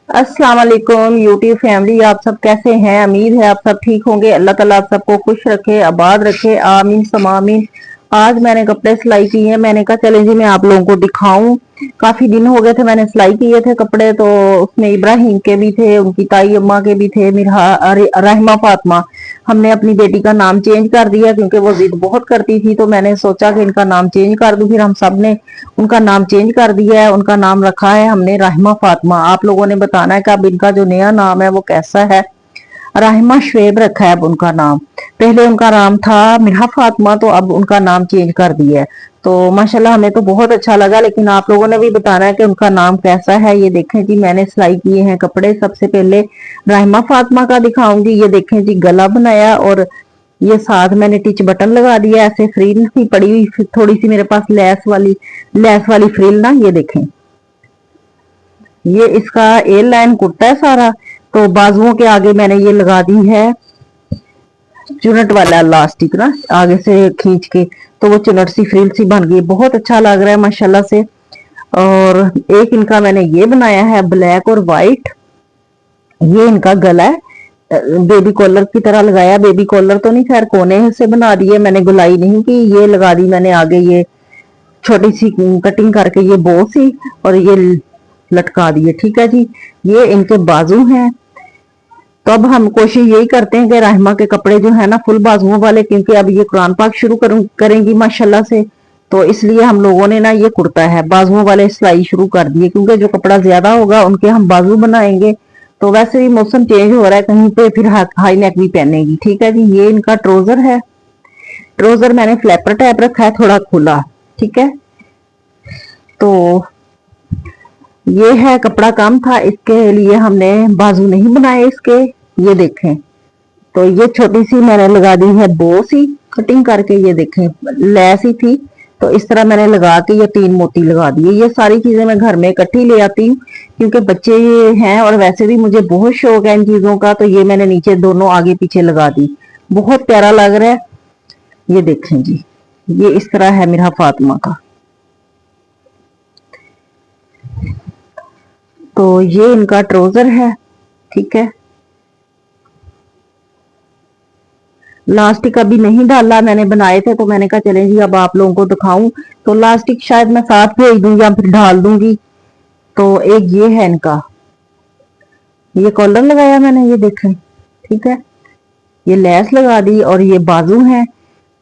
अस्सलाम वालेकुम YouTube family, आप सब कैसे हैं। उम्मीद है आप सब ठीक होंगे। अल्लाह ताला आप सबको खुश रखे, आबाद रखे, आमीन समामीन। आज मैंने कपड़े सिलाई किए हैं। मैंने कहा चले जी मैं आप लोगों को दिखाऊं। काफी दिन हो गए थे मैंने सिलाई किए थे कपड़े, तो उसमें इब्राहिम के भी थे, उनकी ताई अम्मा के भी थे, मिरहा रहमा फातिमा। हमने अपनी बेटी का नाम चेंज कर दिया क्योंकि वो जिद बहुत करती थी, तो मैंने सोचा कि इनका नाम चेंज कर दूं। फिर हम सब ने उनका नाम चेंज कर दिया है। उनका नाम रखा है हमने राहिमा फातिमा। आप लोगों ने बताना है कि अब इनका जो नया नाम है वो कैसा है। राहिमा शुएब रखा है अब उनका नाम। पहले उनका नाम था मिरहा फातिमा, तो अब उनका नाम चेंज कर दिया है। तो माशाल्लाह हमें तो बहुत अच्छा लगा, लेकिन आप लोगों ने भी बताना है कि उनका नाम कैसा है। ये देखें जी, मैंने सिलाई किए हैं कपड़े। सबसे पहले राहिमा फातिमा का दिखाऊंगी। ये देखें जी, गला बनाया और ये साथ मैंने टिच बटन लगा दिया। ऐसे फ्रिल थी पड़ी हुई, फिर थोड़ी सी मेरे पास लेस वाली फ्रिल ना, ये देखें। ये इसका ए लाइन कुर्ता है सारा। तो बाजुओं के आगे मैंने ये लगा दी है चुनट वाला इलास्टिक ना, आगे से खींच के, तो वो चुनट सी फ्रिल सी बन गई। बहुत अच्छा लग रहा है माशाल्लाह से। और एक इनका मैंने ये बनाया है ब्लैक और व्हाइट। ये इनका गला है, बेबी कॉलर की तरह लगाया। बेबी कॉलर तो नहीं, खैर कोने से बना दिए मैंने, गुलाई नहीं की। ये लगा दी मैंने आगे, ये छोटी सी कटिंग करके ये बो सी, और ये लटका दिए। ठीक है जी, ये इनके बाजू हैं। तो अब हम कोशिश यही करते हैं कि रहमा के कपड़े जो है ना फुल बाजुओं वाले, क्योंकि अब ये कुरान पाक शुरू करेंगी माशाल्लाह से, तो इसलिए हम लोगों ने ना ये कुर्ता है बाजुओं वाले सिलाई शुरू कर दिए, क्योंकि जो कपड़ा ज्यादा होगा उनके हम बाजू बनाएंगे। तो वैसे भी मौसम चेंज हो रहा है, कहीं पे फिर हाई नेक भी पहनेगी। ठीक है जी, ये इनका ट्राउजर है। ट्राउजर मैंने फ्लैपर टाइप रखा है, थोड़ा खुला। ठीक है, तो ये है कपड़ा कम था, इसके लिए हमने बाजू नहीं बनाए इसके। ये देखें, तो ये छोटी सी मैंने लगा दी है बो सी कटिंग करके। ये देखें, लैस ही थी, तो इस तरह मैंने लगा के ये 3 मोती लगा दिए। ये सारी चीजें मैं घर में इकट्ठी ले आती हूँ, क्योंकि बच्चे ये हैं और वैसे भी मुझे बहुत शौक है इन चीजों का। तो ये मैंने नीचे दोनों आगे पीछे लगा दी, बहुत प्यारा लग रहा है। ये देखें जी, ये इस तरह है मेरा फातिमा का। तो ये इनका ट्राउजर है। ठीक है, लास्टिक अभी नहीं डाला, मैंने बनाए थे तो मैंने कहा चले जी अब आप लोगों को दिखाऊं। तो लास्टिक शायद मैं साथ भेज दूंगी या फिर डाल दूंगी। तो एक ये है इनका, ये कॉलर लगाया मैंने, ये देखें। ठीक है, ये लेस लगा दी और ये बाजू है।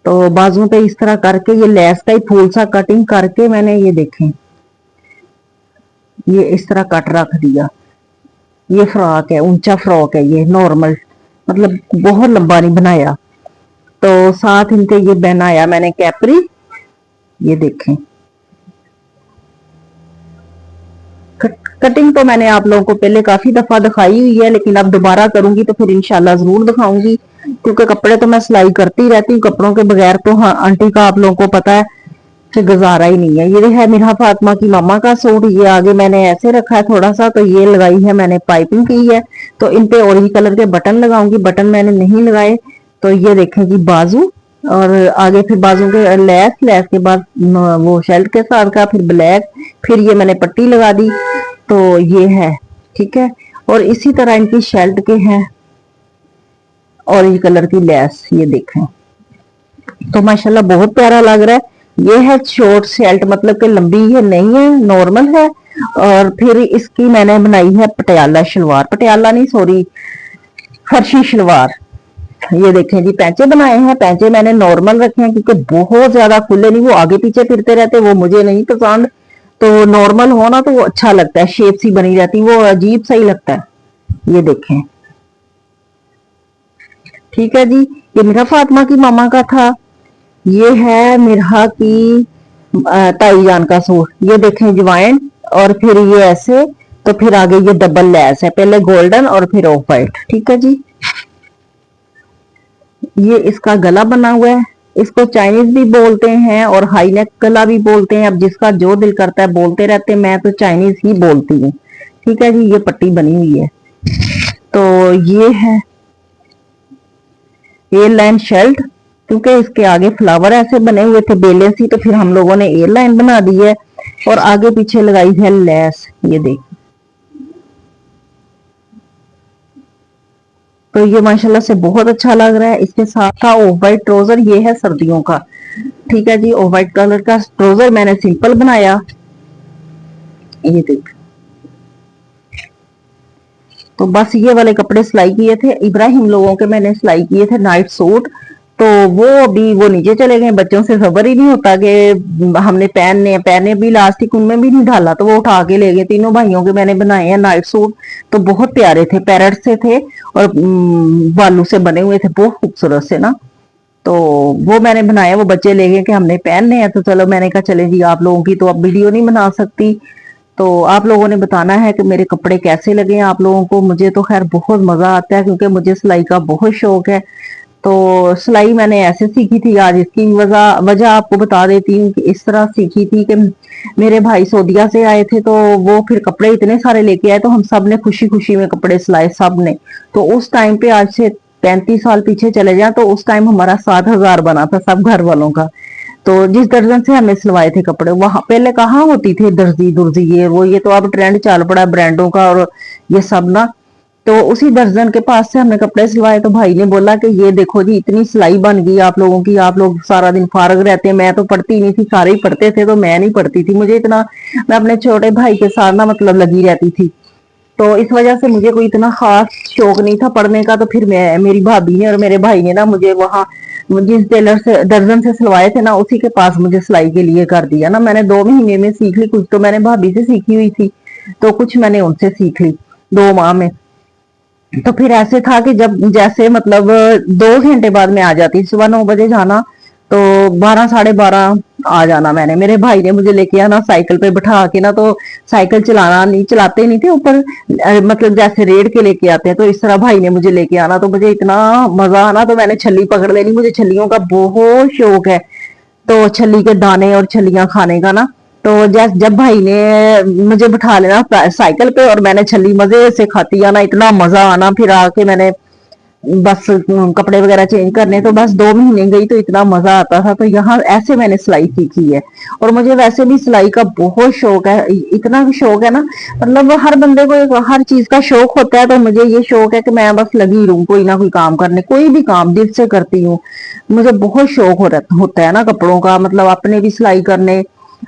तो बाजू पे इस तरह करके ये लेस का ही फूल सा कटिंग करके मैंने, ये देखें, ये इस तरह कट रख दिया। ये फ्रॉक है, ऊंचा फ्रॉक है ये, नॉर्मल, मतलब बहुत लंबा नहीं बनाया। तो साथ इनके ये बनाया मैंने कैपरी। ये देखें, कटिंग तो मैंने आप लोगों को पहले काफी दफा दिखाई हुई है, लेकिन अब दोबारा करूंगी तो फिर इंशाल्लाह जरूर दिखाऊंगी, क्योंकि कपड़े तो मैं सिलाई करती रहती हूँ। कपड़ों के बगैर तो हाँ आंटी का आप लोगों को पता है कि गुजारा ही नहीं है। ये है मेरा फातिमा की मामा का सूट। ये आगे मैंने ऐसे रखा है थोड़ा सा, तो ये लगाई है मैंने पाइपिंग की है। तो इन पे ऑरेंज कलर के बटन लगाऊंगी, बटन मैंने नहीं लगाए। तो ये देखें जी बाजू, और आगे फिर बाजू के लेस के बाद वो शेल्ट के साथ का, फिर ब्लैक, फिर ये मैंने पट्टी लगा दी। तो ये है, ठीक है। और इसी तरह इनकी शेल्ट के हैं ऑरेंज कलर की लेस, ये देखें। तो माशाल्लाह बहुत प्यारा लग रहा है। ये है शॉर्ट शेल्ट, मतलब कि लंबी ये नहीं है, नॉर्मल है। और फिर इसकी मैंने बनाई है पटियाला शलवार, पटियाला नहीं सॉरी, फर्शी शलवार। ये देखें जी, पैंचे बनाए हैं। पैंचे मैंने नॉर्मल रखे हैं, क्योंकि बहुत ज्यादा खुले नहीं, वो आगे पीछे फिरते रहते, वो मुझे नहीं पसंद। तो नॉर्मल हो ना तो वो अच्छा लगता है, शेप सी बनी रहती, वो अजीब सा ही लगता है। ये देखें, ठीक है जी। ये मेरा फातिमा की मामा का था। ये है मिरहा की ताई जान का सूट। ये देखें ज्वाइन, और फिर ये ऐसे, तो फिर आगे ये डबल लैस है, पहले गोल्डन और फिर ऑफ वाइट। ठीक है जी, ये इसका गला बना हुआ है। इसको चाइनीज भी बोलते हैं और हाई नेक गला भी बोलते हैं, अब जिसका जो दिल करता है बोलते रहते हैं, मैं तो चाइनीज ही बोलती हूँ। ठीक है जी, ये पट्टी बनी हुई है। तो ये है एयर लाइन शर्ट, क्योंकि इसके आगे फ्लावर ऐसे बने हुए थे बेले सी, तो फिर हम लोगों ने एयर लाइन बना दी है और आगे पीछे लगाई है लेस। ये देख, तो ये माशाल्लाह से बहुत अच्छा लग रहा है। इसके साथ था ऑफ वाइट ट्राउजर, ये है सर्दियों का, ठीक है जी। ऑफ वाइट कलर का ट्राउजर मैंने सिंपल बनाया, ये देख। तो बस ये वाले कपड़े सिलाई किए थे इब्राहिम लोगों के, मैंने सिलाई किए थे नाइट सूट। तो वो अभी वो नीचे चले गए, बच्चों से खबर ही नहीं होता कि हमने पहने भी लास्टिक उनमें भी नहीं डाला, तो वो उठा के ले गए। तीनों भाइयों के मैंने बनाए हैं नाइट सूट, तो बहुत प्यारे थे, पैरट से थे और बालू से बने हुए थे, बहुत खूबसूरत से ना। तो वो मैंने बनाया, वो बच्चे ले गए कि हमने पहनने हैं, तो चलो मैंने कहा चले जी, आप लोगों की तो अब वीडियो नहीं बना सकती, तो आप लोगों ने बताना है कि मेरे कपड़े कैसे लगे आप लोगों को। मुझे तो खैर बहुत मजा आता है, क्योंकि मुझे सिलाई का बहुत शौक है। तो सिलाई मैंने ऐसे सीखी थी, आज इसकी वजह वजह आपको बता देती हूँ कि इस तरह सीखी थी कि मेरे भाई सऊदीया से आए थे, तो वो फिर कपड़े इतने सारे लेके आए, तो हम सब ने खुशी खुशी में कपड़े सिलाए सब ने। तो उस टाइम पे, आज से 35 साल पीछे चले जाए, तो उस टाइम हमारा 7,000 बना था सब घर वालों का। तो जिस दर्जन से हमने सिलवाए थे कपड़े, वहां पहले कहाँ होती थी दर्जी दुर्जी ये वो, ये तो अब ट्रेंड चल पड़ा ब्रांडों का और ये सब ना। तो उसी दर्जन के पास से हमने कपड़े सिलवाए, तो भाई ने बोला कि ये देखो जी, इतनी सिलाई बन गई आप लोगों की, आप लोग सारा दिन फारग रहते हैं। मैं तो पढ़ती नहीं थी, सारे ही पढ़ते थे, तो मैं नहीं पढ़ती थी। मुझे इतना, मैं अपने छोटे भाई के साथ ना मतलब लगी रहती थी, तो इस वजह से मुझे कोई इतना खास शौक नहीं था पढ़ने का। तो फिर मैं, मेरी भाभी ने और मेरे भाई ने ना मुझे वहां जिस टेलर से दर्जन से सिलवाए थे ना, उसी के पास मुझे सिलाई के लिए कर दिया ना। मैंने 2 महीने में सीख ली, कुछ तो मैंने भाभी से सीखी हुई थी, तो कुछ मैंने उनसे सीख ली 2 माह में। तो फिर ऐसे था कि जब जैसे मतलब 2 घंटे बाद में आ जाती, सुबह 9 बजे जाना, तो 12 साढ़े 12 आ जाना। मैंने, मेरे भाई ने मुझे लेके आना साइकिल पे बिठा के ना, तो साइकिल चलाना नहीं, चलाते नहीं थे ऊपर, मतलब जैसे रेड़ के लेके आते हैं, तो इस तरह भाई ने मुझे लेके आना, तो मुझे इतना मजा आना। तो मैंने छल्ली पकड़ लेनी, मुझे छल्लियों का बहुत शौक है, तो छल्ली के दाने और छल्लियां खाने का ना। तो जब भाई ने मुझे बिठा लेना साइकिल पे और मैंने छल्ली मजे से खाती आना, इतना मजा आना। फिर आके मैंने बस कपड़े वगैरह चेंज करने, तो बस 2 महीने गई, तो इतना मजा आता था। तो यहाँ ऐसे मैंने सिलाई सीखी है। और मुझे वैसे भी सिलाई का बहुत शौक है, इतना शौक है ना, मतलब हर बंदे को हर चीज का शौक होता है, तो मुझे ये शौक है कि मैं बस लगी रहूं कोई ना कोई काम करने, कोई भी काम दिल से करती हूँ। मुझे बहुत शौक होता है ना कपड़ों का, मतलब अपने भी सिलाई करने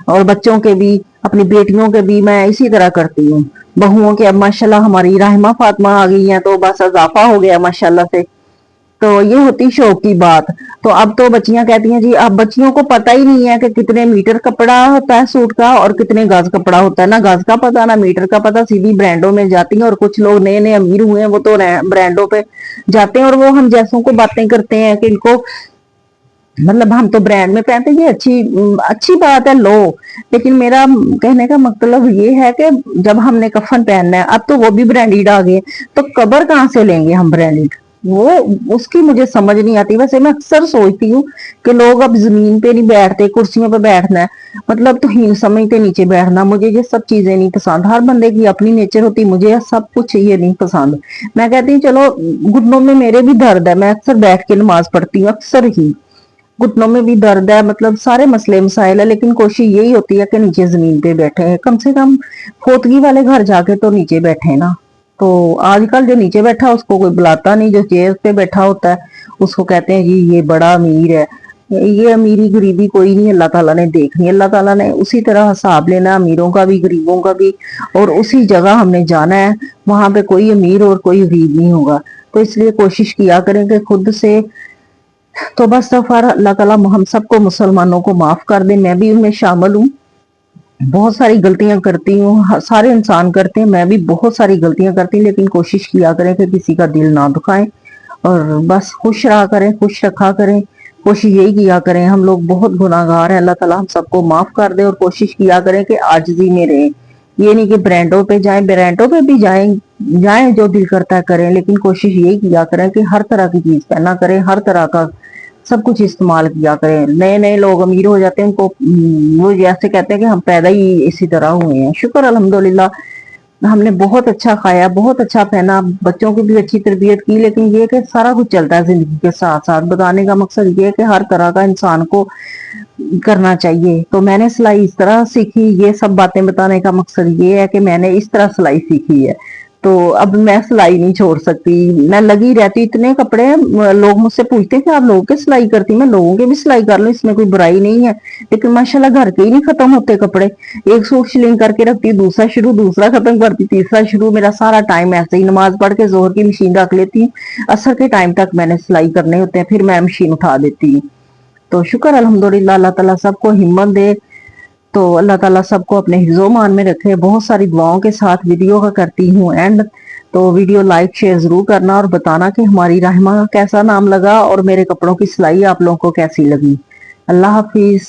और बच्चों के भी, अपनी बेटियों के भी मैं इसी तरह करती हूँ। बहुओं के अब माशाल्लाह हमारी राहिमा फातिमा आ गई हैं, तो बस इजाफा हो गया माशाल्लाह से। तो ये होती शौक की बात। तो अब तो बच्चियां कहती हैं जी, अब बच्चियों को पता ही नहीं है कि कितने मीटर कपड़ा होता है सूट का और कितने गज कपड़ा होता है, ना गज का पता ना मीटर का पता, सीधी ब्रांडों में जाती हैं। और कुछ लोग नए नए अमीर हुए हैं, वो तो ब्रांडों पे जाते हैं, और वो हम जैसों को बातें करते हैं कि इनको, मतलब हम तो ब्रांड में पहनते हैं, ये अच्छी बात है लो। लेकिन मेरा कहने का मतलब ये है कि जब हमने कफन पहनना है, अब तो वो भी ब्रांडेड आ गए, तो कबर कहाँ से लेंगे हम ब्रांडेड, वो उसकी मुझे समझ नहीं आती। वैसे मैं अक्सर सोचती हूँ कि लोग अब जमीन पे नहीं बैठते, कुर्सियों पे बैठना है, मतलब तो हीन समझते नीचे बैठना। मुझे ये सब चीजें नहीं पसंद, हर बंदे की अपनी नेचर होती, मुझे सब कुछ ये नहीं पसंद। मैं कहती हूँ चलो, घुटनों में मेरे भी दर्द है, मैं अक्सर बैठ के नमाज पढ़ती हूँ, अक्सर ही घुटनों में भी दर्द है, मतलब सारे मसले मसाइल है, लेकिन कोशिश यही होती है कि नीचे जमीन पे बैठे हैं, कम से कम खोतगी वाले घर जाके तो नीचे बैठे ना। तो आजकल जो नीचे बैठा उसको कोई बुलाता नहीं, जो चेयर पे बैठा होता है उसको कहते हैं जी ये बड़ा अमीर है। ये अमीरी गरीबी कोई नहीं, अल्लाह ताला ने देखनी, अल्लाह ताला ने उसी तरह हिसाब लेना, अमीरों का भी गरीबों का भी, और उसी जगह हमने जाना है, वहां पे कोई अमीर और कोई गरीब नहीं होगा। तो इसलिए कोशिश किया करें कि खुद से, तो बस सफर अल्लाह ताला हम सबको मुसलमानों को माफ कर दे, मैं भी उनमें शामिल हूँ। बहुत सारी गलतियां करती हूँ, सारे इंसान करते हैं, मैं भी बहुत सारी गलतियां करती हूँ, लेकिन कोशिश किया करें कि किसी का दिल ना दुखाएं, और बस खुश रहा करें, खुश रखा करें। कोशिश यही किया करें, हम लोग बहुत गुनाहगार हैं, अल्लाह ताला हम सबको माफ कर दे। और कोशिश किया करें कि आजिज़ी में रहें, ये नहीं कि ब्रांडों पे जाएं, ब्रांडों पे भी जाएं जो दिल करता है करें, लेकिन कोशिश यही किया करें कि हर तरह की चीज पहना करें, हर तरह का सब कुछ इस्तेमाल किया करें। नए नए लोग अमीर हो जाते हैं, उनको वो जैसे कहते हैं कि हम पैदा ही इसी तरह हुए हैं। शुक्र अल्हम्दुलिल्लाह, हमने बहुत अच्छा खाया, बहुत अच्छा पहना, बच्चों की भी अच्छी तरबियत की। लेकिन ये कि सारा कुछ चलता है जिंदगी के साथ साथ। बताने का मकसद ये है कि हर तरह का इंसान को करना चाहिए। तो मैंने सिलाई इस तरह सीखी, ये सब बातें बताने का मकसद ये है कि मैंने इस तरह सिलाई सीखी है। तो अब मैं सिलाई नहीं छोड़ सकती, मैं लगी रहती। इतने कपड़े हैं, लोग मुझसे पूछते हैं कि आप लोगों के सिलाई करती, मैं लोगों के भी सिलाई कर लूं, इसमें कोई बुराई नहीं है। लेकिन माशाल्लाह घर के ही नहीं खत्म होते कपड़े। एक सूट सिलिंग करके रखती, दूसरा शुरू, दूसरा खत्म करती, तीसरा शुरू। मेरा सारा टाइम ऐसे ही, नमाज पढ़ के जोहर की मशीन रख लेती हूँ, असर के टाइम तक मैंने सिलाई करने होते हैं, फिर मैं मशीन उठा देती हूँ। तो शुक्र अल्हम्दुलिल्लाह, अल्लाह ताला सबको हिम्मत दे। तो अल्लाह ताला सबको अपने हिफ्ज़ो मान में रखे। बहुत सारी दुआओं के साथ वीडियो का करती हूँ एंड। तो वीडियो लाइक शेयर जरूर करना और बताना कि हमारी रहमा का कैसा नाम लगा और मेरे कपड़ों की सिलाई आप लोगों को कैसी लगी। अल्लाह हाफिज।